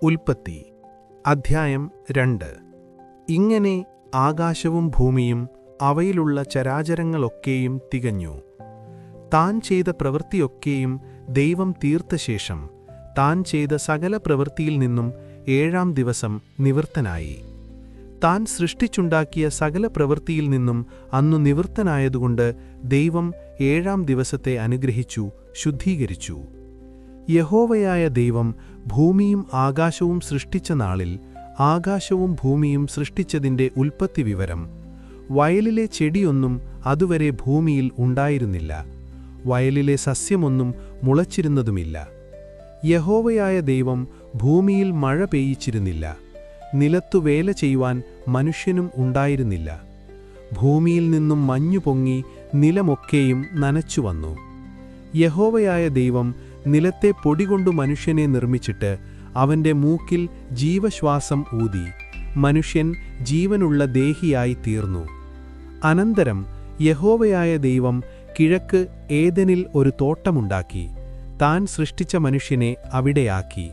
ഉൽപ്പത്തി അധ്യായം 2. ഇങ്ങനെ ആകാശവും ഭൂമിയും അവയിലുള്ള ചരാചരങ്ങളൊക്കെയും തികഞ്ഞു. താൻ ചെയ്ത പ്രവൃത്തിയൊക്കെയും ദൈവം തീർത്തശേഷം താൻ ചെയ്ത സകല പ്രവൃത്തിയിൽ നിന്നും 7-ാം ദിവസം നിവൃത്തനായി. താൻ സൃഷ്ടിച്ചുണ്ടാക്കിയ സകല പ്രവൃത്തിയിൽ നിന്നും അന്നു നിവൃത്തനായതുകൊണ്ട് ദൈവം 7-ാം ദിവസത്തെ അനുഗ്രഹിച്ചു, ശുദ്ധീകരിച്ചു. യഹോവയായ ദൈവം ഭൂമിയും ആകാശവും സൃഷ്ടിച്ച നാളിൽ ആകാശവും ഭൂമിയും സൃഷ്ടിച്ചതിൻ്റെ ഉൽപ്പത്തി വിവരം: വയലിലെ ചെടിയൊന്നും അതുവരെ ഭൂമിയിൽ ഉണ്ടായിരുന്നില്ല, വയലിലെ സസ്യമൊന്നും മുളച്ചിരുന്നതുമില്ല. യഹോവയായ ദൈവം ഭൂമിയിൽ മഴ പെയ്യിച്ചിരുന്നില്ല, നിലത്തു വേല ചെയ്യുവാൻ മനുഷ്യനും ഉണ്ടായിരുന്നില്ല. ഭൂമിയിൽ നിന്നും മഞ്ഞു പൊങ്ങി നിലമൊക്കെയും നനച്ചുവന്നു. യഹോവയായ ദൈവം നിലത്തെ പൊടികൊണ്ടു മനുഷ്യനെ നിർമ്മിച്ചിട്ട് അവന്റെ മൂക്കിൽ ജീവശ്വാസം ഊതി മനുഷ്യൻ ജീവനുള്ള ദേഹിയായി തീർന്നു. അനന്തരം യഹോവയായ ദൈവം കിഴക്ക് ഏദനിൽ ഒരു തോട്ടമുണ്ടാക്കി താൻ സൃഷ്ടിച്ച മനുഷ്യനെ അവിടെയാക്കി.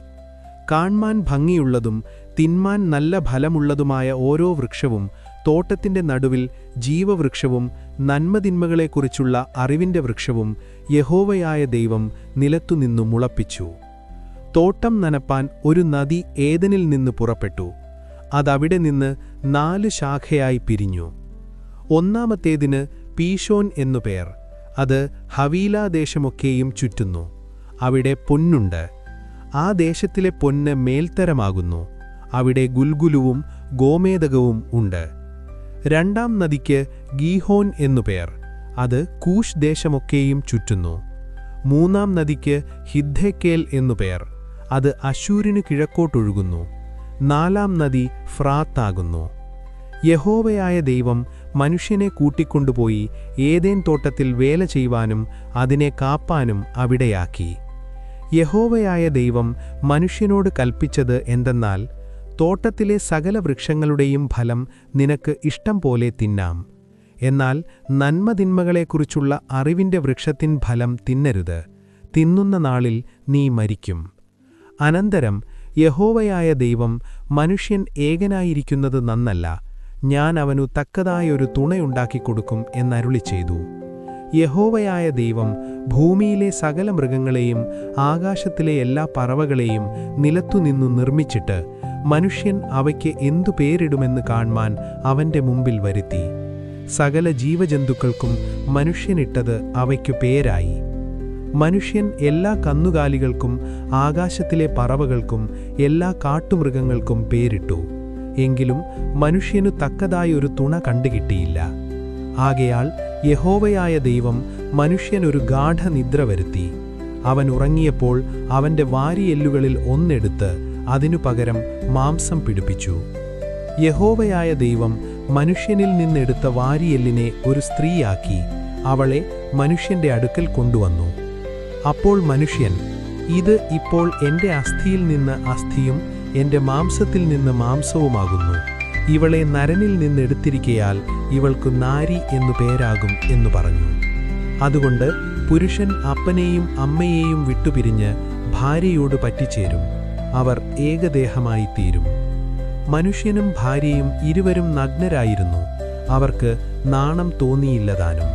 കാൺമാൻ ഭംഗിയുള്ളതും തിന്മാൻ നല്ല ഫലമുള്ളതുമായ ഓരോ വൃക്ഷവും തോട്ടത്തിന്റെ നടുവിൽ ജീവവൃക്ഷവും നന്മതിന്മകളെക്കുറിച്ചുള്ള അറിവിന്റെ വൃക്ഷവും യഹോവയായ ദൈവം നിലത്തുനിന്നു മുളപ്പിച്ചു. തോട്ടം നനപ്പാൻ ഒരു നദി ഏദനിൽ നിന്ന് പുറപ്പെട്ടു. അതവിടെ നിന്ന് 4 ശാഖയായി പിരിഞ്ഞു. ഒന്നാമത്തേതിന് പീശോൻ എന്നു പേർ. അത് ഹവീലാ ദേശമൊക്കെയും ചുറ്റുന്നു. അവിടെ പൊന്നുണ്ട്. ആ ദേശത്തിലെ പൊന്ന് മേൽത്തരമാകുന്നു. അവിടെ ഗുൽഗുലുവും ഗോമേദകവും ഉണ്ട്. രണ്ടാം നദിക്ക് ഗീഹോൻ എന്നു പേർ. അത് കൂഷ് ദേശമൊക്കെയും ചുറ്റുന്നു. മൂന്നാം നദിക്ക് ഹിദ്ദേക്കേൽ എന്നു പേർ. അത് അശൂരിനു കിഴക്കോട്ടൊഴുകുന്നു. 4-ാം നദി ഫ്രാത്താകുന്നു. യഹോവയായ ദൈവം മനുഷ്യനെ കൂട്ടിക്കൊണ്ടുപോയി ഏദേൻ തോട്ടത്തിൽ വേല ചെയ്യുവാനും അതിനെ കാപ്പാനും അവിടെയാക്കി. യഹോവയായ ദൈവം മനുഷ്യനോട് കൽപ്പിച്ചത് എന്തെന്നാൽ: തോട്ടത്തിലെ സകല വൃക്ഷങ്ങളുടെയും ഫലം നിനക്ക് ഇഷ്ടം പോലെ തിന്നാം, എന്നാൽ നന്മതിന്മകളെക്കുറിച്ചുള്ള അറിവിന്റെ വൃക്ഷത്തിൻ ഫലം തിന്നരുത്, തിന്നുന്ന നാളിൽ നീ മരിക്കും. അനന്തരം യഹോവയായ ദൈവം മനുഷ്യൻ ഏകനായിരിക്കുന്നത് നന്നല്ല, ഞാൻ അവനു തക്കതായൊരു തുണയുണ്ടാക്കിക്കൊടുക്കും എന്നരുളിച്ചെയ്തു. യഹോവയായ ദൈവം ഭൂമിയിലെ സകല മൃഗങ്ങളെയും ആകാശത്തിലെ എല്ലാ പറവകളെയും നിലത്തുനിന്നു നിർമ്മിച്ചിട്ട് മനുഷ്യൻ അവയ്ക്ക് എന്തു പേരിടുമെന്ന് കാൺമാൻ അവന്റെ മുമ്പിൽ വരുത്തി. സകല ജീവജന്തുക്കൾക്കും മനുഷ്യനിട്ടത് അവയ്ക്കു പേരായി. മനുഷ്യൻ എല്ലാ കന്നുകാലികൾക്കും ആകാശത്തിലെ പറവകൾക്കും എല്ലാ കാട്ടുമൃഗങ്ങൾക്കും പേരിട്ടു. എങ്കിലും മനുഷ്യനു തക്കതായൊരു തുണ കണ്ടുകിട്ടിയില്ല. ആകയാൽ യഹോവയായ ദൈവം മനുഷ്യനൊരു ഗാഢനിദ്ര വരുത്തി. അവൻ ഉറങ്ങിയപ്പോൾ അവന്റെ വാരിയെല്ലുകളിൽ ഒന്നെടുത്ത് അതിനു പകരം മാംസം പിടിപ്പിച്ചു. യഹോവയായ ദൈവം മനുഷ്യനിൽ നിന്നെടുത്ത വാരിയെല്ലിനെ ഒരു സ്ത്രീയാക്കി അവളെ മനുഷ്യന്റെ അടുക്കൽ കൊണ്ടുവന്നു. അപ്പോൾ മനുഷ്യൻ, ഇത് ഇപ്പോൾ എന്റെ അസ്ഥിയിൽ നിന്ന് അസ്ഥിയും എന്റെ മാംസത്തിൽ നിന്ന് മാംസവുമാകുന്നു. ഇവളെ നരനിൽ നിന്നെടുത്തിരിക്കയാൽ ഇവൾക്കു നാരി എന്നു പേരാകും എന്നു പറഞ്ഞു. അതുകൊണ്ട് പുരുഷൻ അപ്പനെയും അമ്മയെയും വിട്ടുപിരിഞ്ഞ് ഭാര്യയോട് പറ്റിച്ചേരും, അവർ ഏകദേഹമായി തീരും. മനുഷ്യനും ഭാര്യയും ഇരുവരും നഗ്നരായിരുന്നു, അവർക്ക് നാണം തോന്നിയില്ലതാനും.